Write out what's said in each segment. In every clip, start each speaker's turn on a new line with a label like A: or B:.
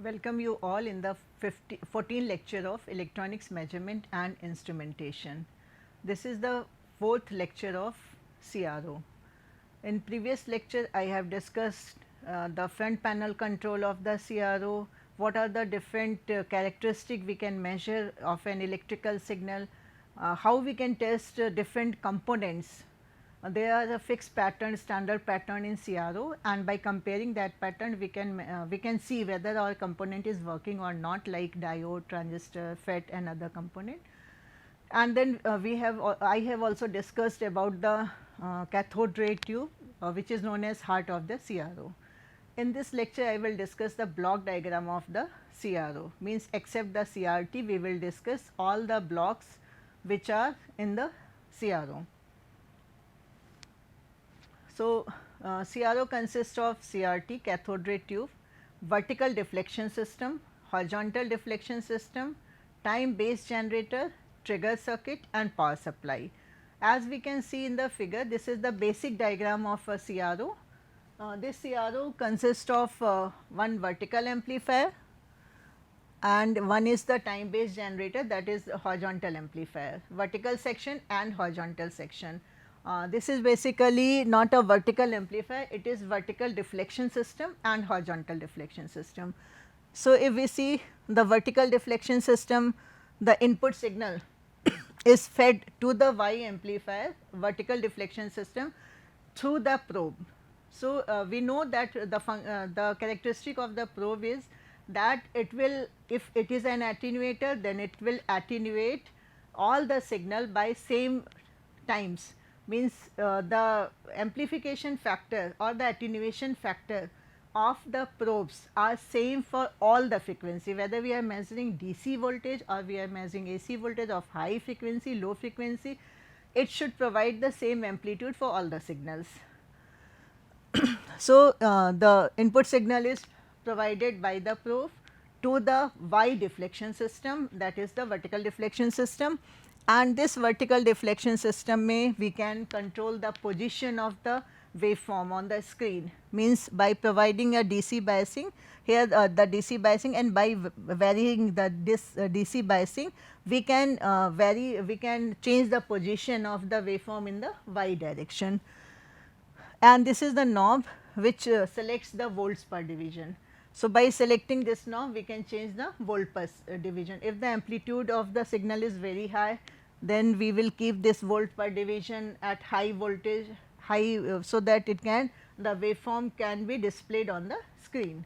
A: Welcome you all in the 14th lecture of Electronics Measurement and Instrumentation. This is the fourth lecture of CRO. In previous lecture I have discussed the front panel control of the CRO, what are the different characteristics we can measure of an electrical signal, how we can test different components. There are a fixed pattern, standard pattern in CRO, and by comparing that pattern we can see whether our component is working or not, like diode, transistor, FET and other component. And then I have also discussed about the cathode ray tube, which is known as heart of the CRO. In this lecture I will discuss the block diagram of the CRO, means except the CRT we will discuss all the blocks which are in the CRO. So, CRO consists of CRT, cathode ray tube, vertical deflection system, horizontal deflection system, time based generator, trigger circuit and power supply. As we can see in the figure, this is the basic diagram of a CRO. This CRO consists of one vertical amplifier and one is the time based generator, that is the horizontal amplifier, vertical section and horizontal section. This is basically not a vertical amplifier, it is vertical deflection system and horizontal deflection system. So, if we see the vertical deflection system, the input signal is fed to the Y amplifier vertical deflection system through the probe. So, we know that the characteristic of the probe is that it will, if it is an attenuator, then it will attenuate all the signal by same times, means the amplification factor or the attenuation factor of the probes are same for all the frequency, whether we are measuring DC voltage or we are measuring AC voltage of high frequency, low frequency, it should provide the same amplitude for all the signals. So, the input signal is provided by the probe to the Y deflection system, that is the vertical deflection system, and this vertical deflection system we can control the position of the waveform on the screen, means by providing a DC biasing here, the DC biasing, and by varying the DC biasing we can change the position of the waveform in the Y direction. And this is the knob which selects the volts per division. So, by selecting this knob we can change the volt per division. If the amplitude of the signal is very high, then we will keep this volt per division at high voltage, so that it can, the waveform can be displayed on the screen.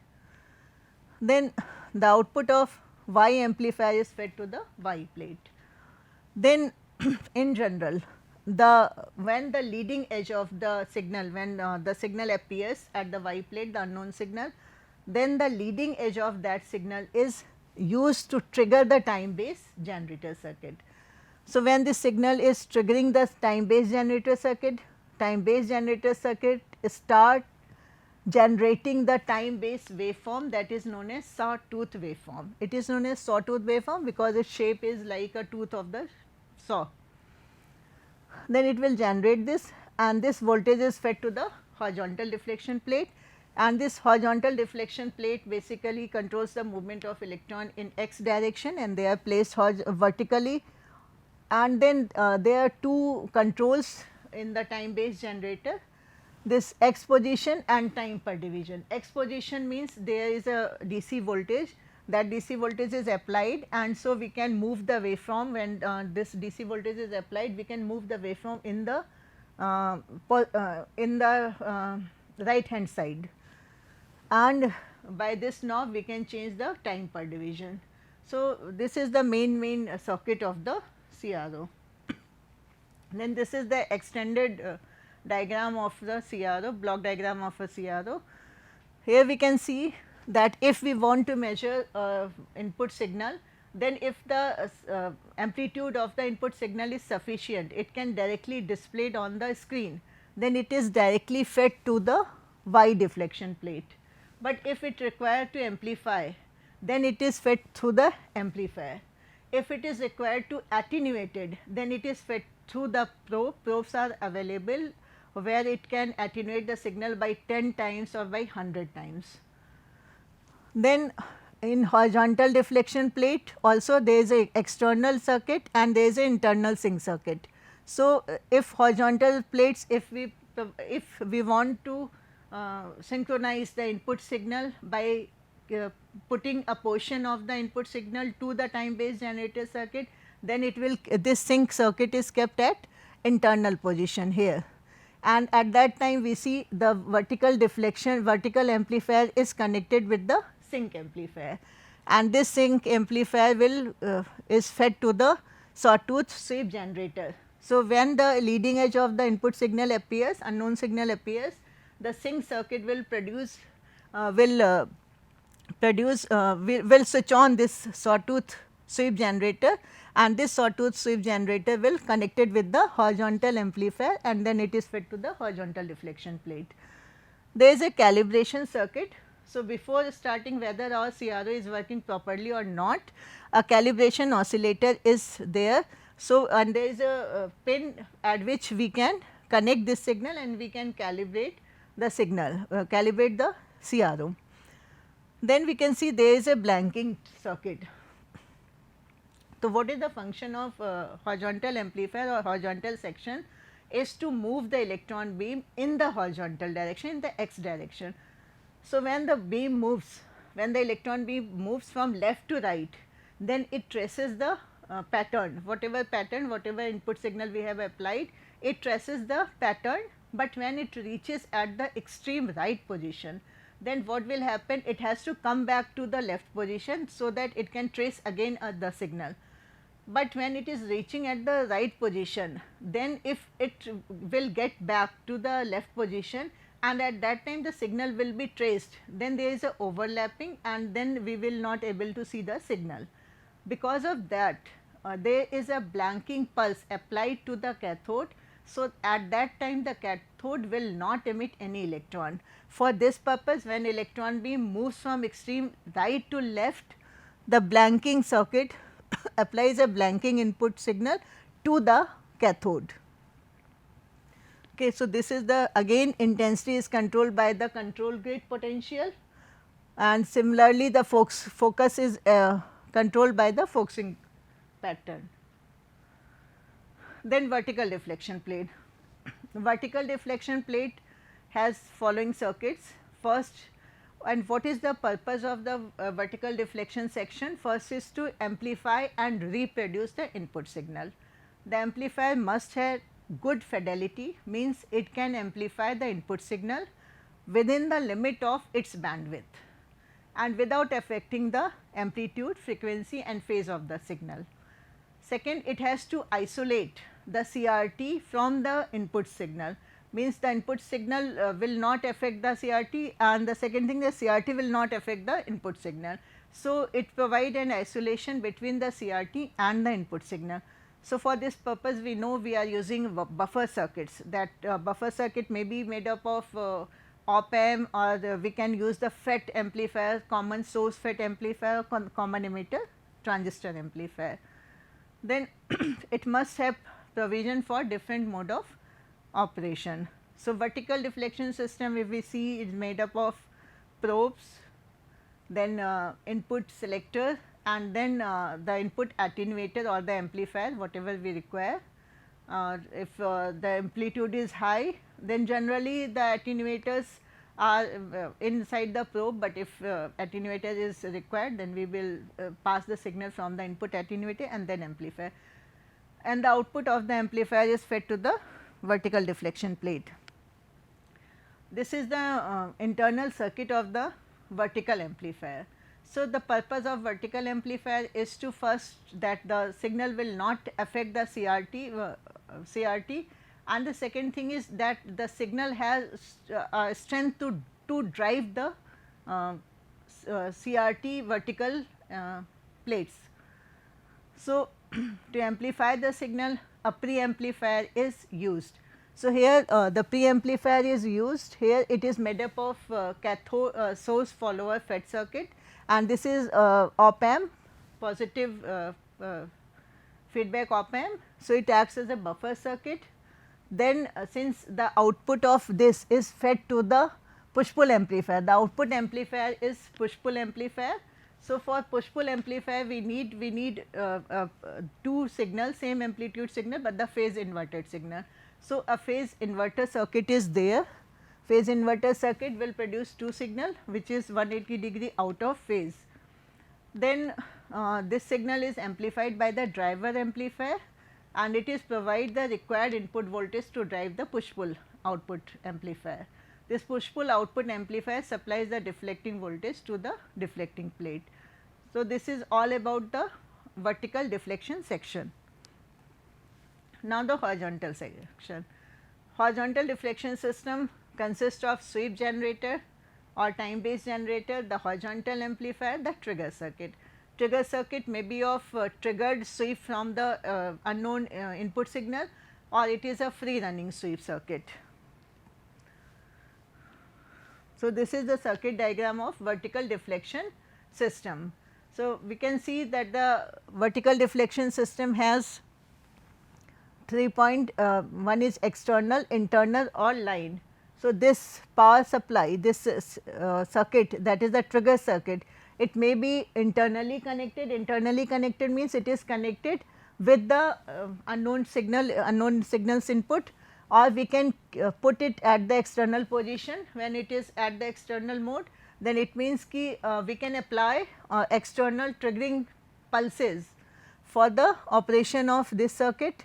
A: Then the output of Y amplifier is fed to the Y plate. Then in general, when the leading edge of the signal, when the signal appears at the Y plate, the unknown signal, then the leading edge of that signal is used to trigger the time based generator circuit. So, when this signal is triggering the time based generator circuit start generating the time based waveform, that is known as sawtooth waveform. It is known as sawtooth waveform because its shape is like a tooth of the saw. Then it will generate this, and this voltage is fed to the horizontal deflection plate, and this horizontal deflection plate basically controls the movement of electron in x direction, and they are placed vertically. And then there are two controls in the time based generator, this x position and time per division. X position means there is a DC voltage, that DC voltage is applied, and so we can move the waveform when this DC voltage is applied, we can move the waveform in the right hand side, and by this knob we can change the time per division. So, this is the main circuit of the CRO. Then this is the extended diagram of the CRO, block diagram of a CRO. Here we can see that if we want to measure input signal, then if the amplitude of the input signal is sufficient, it can directly displayed on the screen, then it is directly fed to the Y deflection plate. But if it required to amplify, then it is fed through the amplifier. If it is required to attenuated, then it is fed through the probe. Probes are available where it can attenuate the signal by 10 times or by 100 times. Then in horizontal deflection plate also there is a external circuit and there is an internal sink circuit. So, if horizontal plates, if we want to synchronize the input signal by putting a portion of the input signal to the time based generator circuit, then it will, this sink circuit is kept at internal position here, and at that time we see the vertical deflection, vertical amplifier is connected with the sink amplifier, and this sink amplifier will is fed to the sawtooth sweep generator. So, when the leading edge of the input signal appears, unknown signal appears, the sink circuit will will switch on this sawtooth sweep generator, and this sawtooth sweep generator will connect it with the horizontal amplifier, and then it is fed to the horizontal deflection plate. There is a calibration circuit. So, before starting whether our CRO is working properly or not, a calibration oscillator is there. So, and there is a pin at which we can connect this signal and we can calibrate the signal, calibrate the CRO. Then we can see there is a blanking circuit. So, what is the function of horizontal amplifier or horizontal section is to move the electron beam in the horizontal direction, in the x direction. So, when the beam moves, when the electron beam moves from left to right, then it traces the pattern, whatever input signal we have applied, it traces the pattern, but when it reaches at the extreme right position, then what will happen, it has to come back to the left position so that it can trace again the signal. But when it is reaching at the right position, then if it will get back to the left position, and at that time the signal will be traced, then there is a overlapping and then we will not able to see the signal. Because of that, there is a blanking pulse applied to the cathode. So, at that time the cathode will not emit any electron. For this purpose, when electron beam moves from extreme right to left, the blanking circuit applies a blanking input signal to the cathode. Okay, so, this is the, again intensity is controlled by the control gate potential, and similarly the focus is controlled by the focusing pattern. Then vertical deflection plate. Vertical deflection plate has following circuits. First, and what is the purpose of the vertical deflection section? First is to amplify and reproduce the input signal. The amplifier must have good fidelity, means it can amplify the input signal within the limit of its bandwidth and without affecting the amplitude, frequency and phase of the signal. Second, it has to isolate the CRT from the input signal, means the input signal will not affect the CRT, and the second thing, the CRT will not affect the input signal. So, it provides an isolation between the CRT and the input signal. So, for this purpose we know we are using buffer circuits, that buffer circuit may be made up of op-amp, or we can use the FET amplifier, common source FET amplifier, common emitter transistor amplifier. Then it must have provision for different mode of operation. So, vertical deflection system, if we see, is made up of probes, then input selector, and then the input attenuator or the amplifier, whatever we require. If the amplitude is high, then generally the attenuators are inside the probe, but if attenuator is required, then we will pass the signal from the input attenuator and then amplifier, and the output of the amplifier is fed to the vertical deflection plate. This is the internal circuit of the vertical amplifier. So, the purpose of vertical amplifier is to first that the signal will not affect the CRT, and the second thing is that the signal has strength to drive the CRT vertical plates. So, to amplify the signal, a preamplifier is used. So, here the preamplifier is used. Here it is made up of cathode source follower FET circuit, and this is op-amp, positive feedback op-amp. So, it acts as a buffer circuit. Then since the output of this is fed to the push-pull amplifier, the output amplifier is push-pull amplifier. So, for push pull amplifier we need two signals, same amplitude signal, but the phase inverted signal. So, a phase inverter circuit is there. Phase inverter circuit will produce two signal which is 180 degree out of phase. Then this signal is amplified by the driver amplifier and it is provide the required input voltage to drive the push pull output amplifier. This push pull output amplifier supplies the deflecting voltage to the deflecting plate. So, this is all about the vertical deflection section. Now, the horizontal section. Horizontal deflection system consists of sweep generator or time based generator, the horizontal amplifier, the trigger circuit. Trigger circuit may be of triggered sweep from the unknown input signal, or it is a free running sweep circuit. So, this is the circuit diagram of vertical deflection system. So, we can see that the vertical deflection system has 3 point, one is external, internal or line. So, this power supply, this circuit, that is the trigger circuit, it may be internally connected means it is connected with the unknown signals input, or we can put it at the external position. When it is at the external mode, then it means ki we can apply external triggering pulses for the operation of this circuit,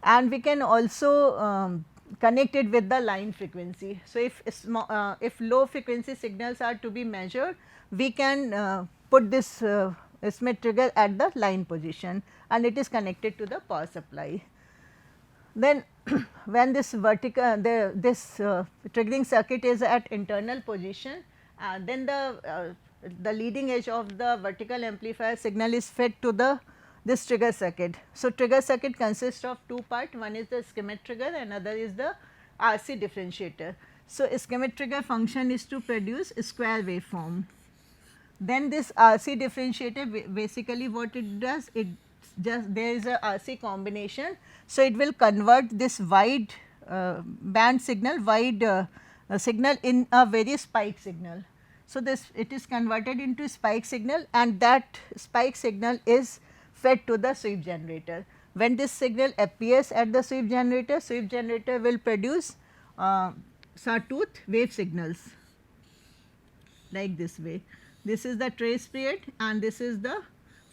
A: and we can also connect it with the line frequency. So, if low frequency signals are to be measured, we can put this Smith trigger at the line position and it is connected to the power supply. Then when this triggering circuit is at internal position, then the leading edge of the vertical amplifier signal is fed to this trigger circuit. So, trigger circuit consists of two parts, one is the schematic trigger and another is the RC differentiator. So, schematic trigger function is to produce a square waveform. Then this RC differentiator, basically what it does, it just there is a RC combination. So, it will convert this wide band signal, signal in a very spike signal. So, it is converted into spike signal and that spike signal is fed to the sweep generator. When this signal appears at the sweep generator will produce sawtooth wave signals like this way. This is the trace period and this is the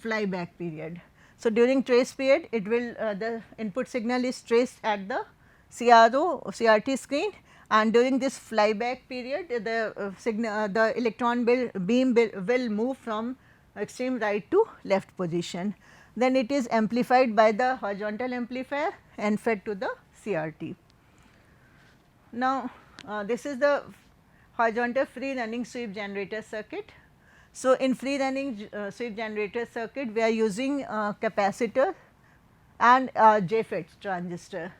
A: flyback period. So, during trace period it will the input signal is traced at the CRO CRT screen, and during this flyback period the electron beam will move from extreme right to left position. Then it is amplified by the horizontal amplifier and fed to the CRT. Now, this is the horizontal free running sweep generator circuit. So, in free running sweep generator circuit we are using capacitor and JFET transistor.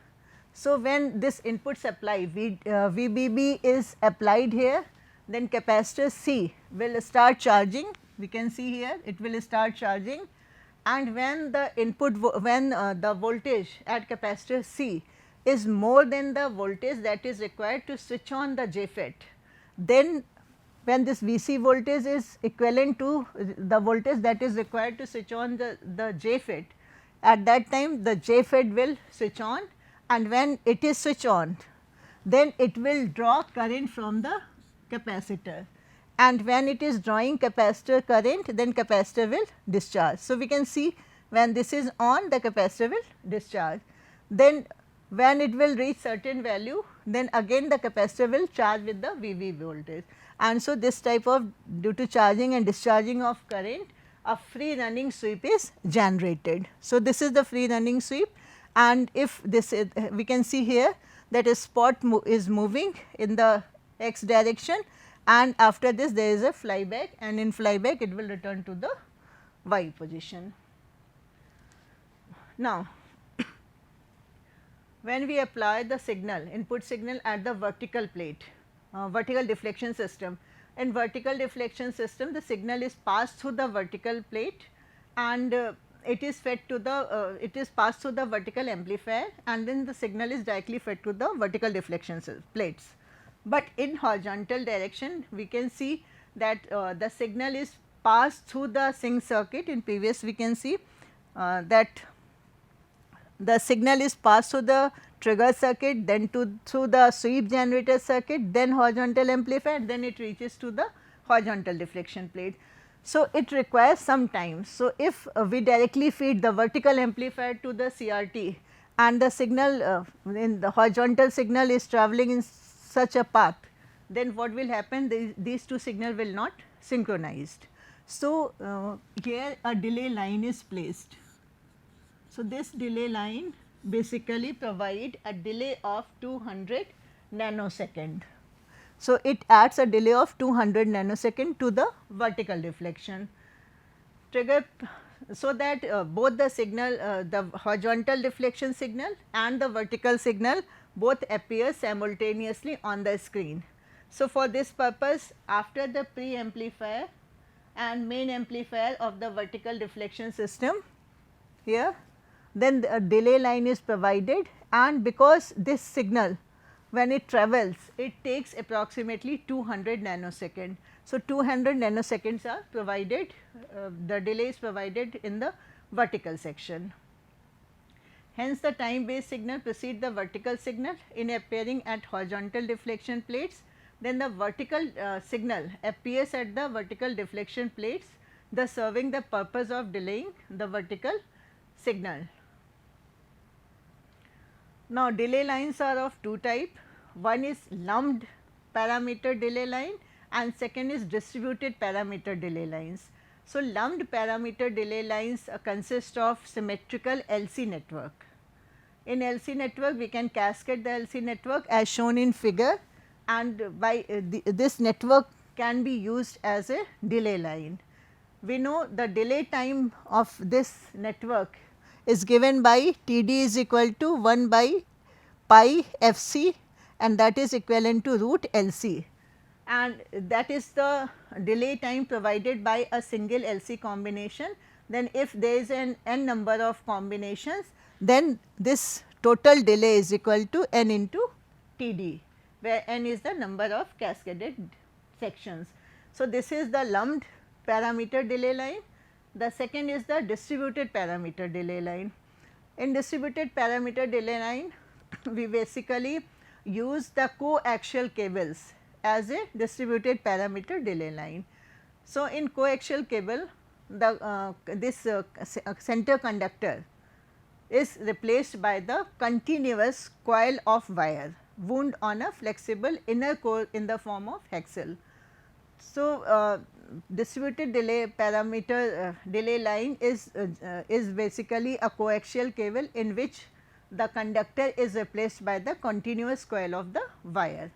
A: So, when this input supply VBB is applied here, then capacitor C will start charging, we can see here it will start charging, and when the input the voltage at capacitor C is more than the voltage that is required to switch on the JFET, then when this VC voltage is equivalent to the voltage that is required to switch on the JFET, at that time the JFET will switch on, and when it is switch on, then it will draw current from the capacitor, and when it is drawing capacitor current, then capacitor will discharge. So, we can see when this is on, the capacitor will discharge. Then when it will reach certain value, then again the capacitor will charge with the VV voltage, and so this type of, due to charging and discharging of current, a free running sweep is generated. So, this is the free running sweep, and if this is, we can see here that a spot is moving in the x direction, and after this there is a flyback, and in flyback it will return to the y position. Now, when we apply the signal, input signal at the vertical plate, vertical deflection system, in vertical deflection system the signal is passed through the vertical plate, and it is fed to the it is passed through the vertical amplifier, and then the signal is directly fed to the vertical deflection plates. But in horizontal direction we can see that the signal is pass through the sync circuit. In previous we can see that the signal is passed through the trigger circuit, then through the sweep generator circuit, then horizontal amplifier, then it reaches to the horizontal deflection plate. So, it requires some time. So, if we directly feed the vertical amplifier to the CRT and the signal in the horizontal signal is travelling in such a path, then what will happen? These two signals will not synchronized. So, here a delay line is placed. So, this delay line basically provide a delay of 200 nanosecond. So, it adds a delay of 200 nanosecond to the vertical deflection trigger, so that both the signal, the horizontal deflection signal and the vertical signal both appear simultaneously on the screen. So, for this purpose, after the pre-amplifier and main amplifier of the vertical deflection system here, then the delay line is provided, and because this signal when it travels, it takes approximately 200 nanosecond. So, 200 nanoseconds are provided, the delay is provided in the vertical section. Hence, the time based signal precedes the vertical signal in appearing at horizontal deflection plates. Then the vertical signal appears at the vertical deflection plates, thus serving the purpose of delaying the vertical signal. Now, delay lines are of two types. One is lumped parameter delay line and second is distributed parameter delay lines. So, lumped parameter delay lines consist of symmetrical LC network. In LC network, we can cascade the LC network as shown in figure, and by this network can be used as a delay line. We know the delay time of this network is given by Td is equal to 1 by pi Fc, and that is equivalent to root Lc, and that is the delay time provided by a single Lc combination. Then if there is an n number of combinations, then this total delay is equal to n into Td, where n is the number of cascaded sections. So, this is the lumped parameter delay line. The second is the distributed parameter delay line. In distributed parameter delay line, we basically use the coaxial cables as a distributed parameter delay line. So, in coaxial cable, the this center conductor is replaced by the continuous coil of wire wound on a flexible inner core in the form of hexel. So, distributed delay parameter delay line is basically a coaxial cable in which the conductor is replaced by the continuous coil of the wire.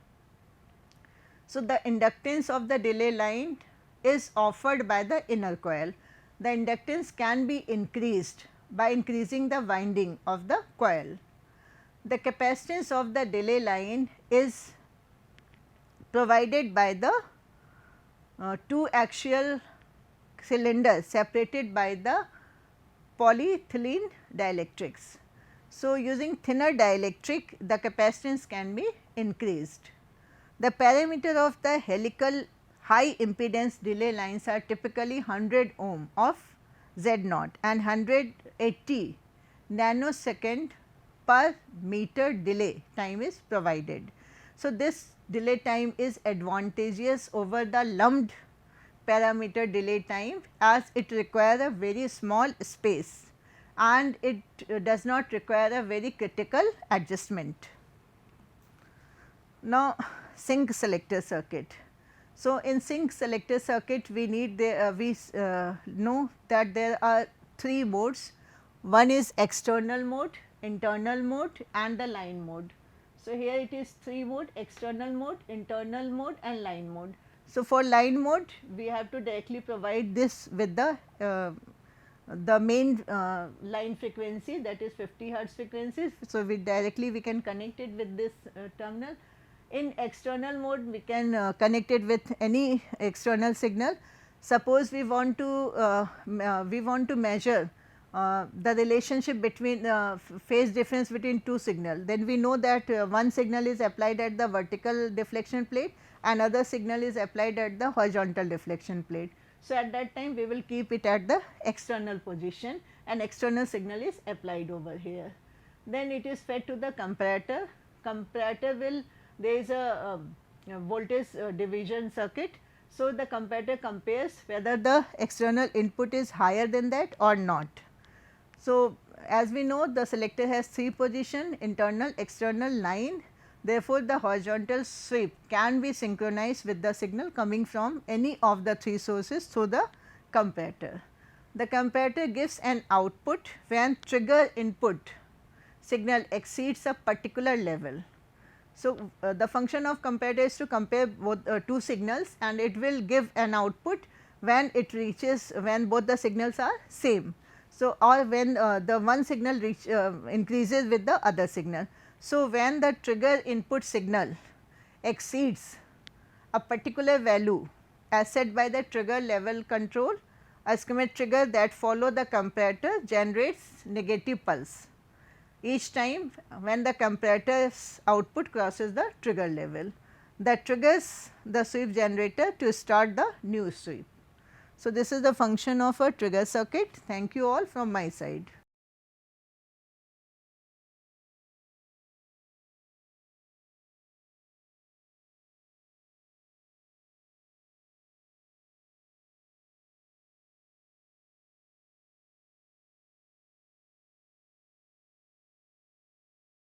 A: So, the inductance of the delay line is offered by the inner coil. The inductance can be increased by increasing the winding of the coil. The capacitance of the delay line is provided by the two axial cylinders separated by the polyethylene dielectrics. So, using thinner dielectric, the capacitance can be increased. The parameter of the helical high impedance delay lines are typically 100 ohm of Z0 and 180 nanosecond per meter delay time is provided. So, this delay time is advantageous over the lumped parameter delay time, as it requires a very small space and it does not require a very critical adjustment. Now, sync selector circuit. So, in sync selector circuit we need know that there are three modes. One is external mode, internal mode and the line mode. So, here it is three mode: external mode, internal mode and line mode. So, for line mode we have to directly provide this with the main line frequency, that is 50 hertz frequency. So, we can connect it with this terminal. In external mode we can connect it with any external signal. Suppose we want to measure the relationship between phase difference between two signals, then we know that one signal is applied at the vertical deflection plate, another signal is applied at the horizontal deflection plate. So, at that time we will keep it at the external position and external signal is applied over here. Then it is fed to the comparator. Comparator will, there is a voltage division circuit. So, the comparator compares whether the external input is higher than that or not. So, as we know, the selector has 3 position, internal, external, line. Therefore, the horizontal sweep can be synchronized with the signal coming from any of the 3 sources through the comparator. The comparator gives an output when trigger input signal exceeds a particular level. So, the function of comparator is to compare both 2 signals and it will give an output when it reaches, when both the signals are same. So, or when the one signal increases with the other signal. So, when the trigger input signal exceeds a particular value as set by the trigger level control, a schematic trigger that follow the comparator generates negative pulse each time when the comparator's output crosses the trigger level. That triggers the sweep generator to start the new sweep. So, this is the function of a trigger circuit. Thank you all from my side.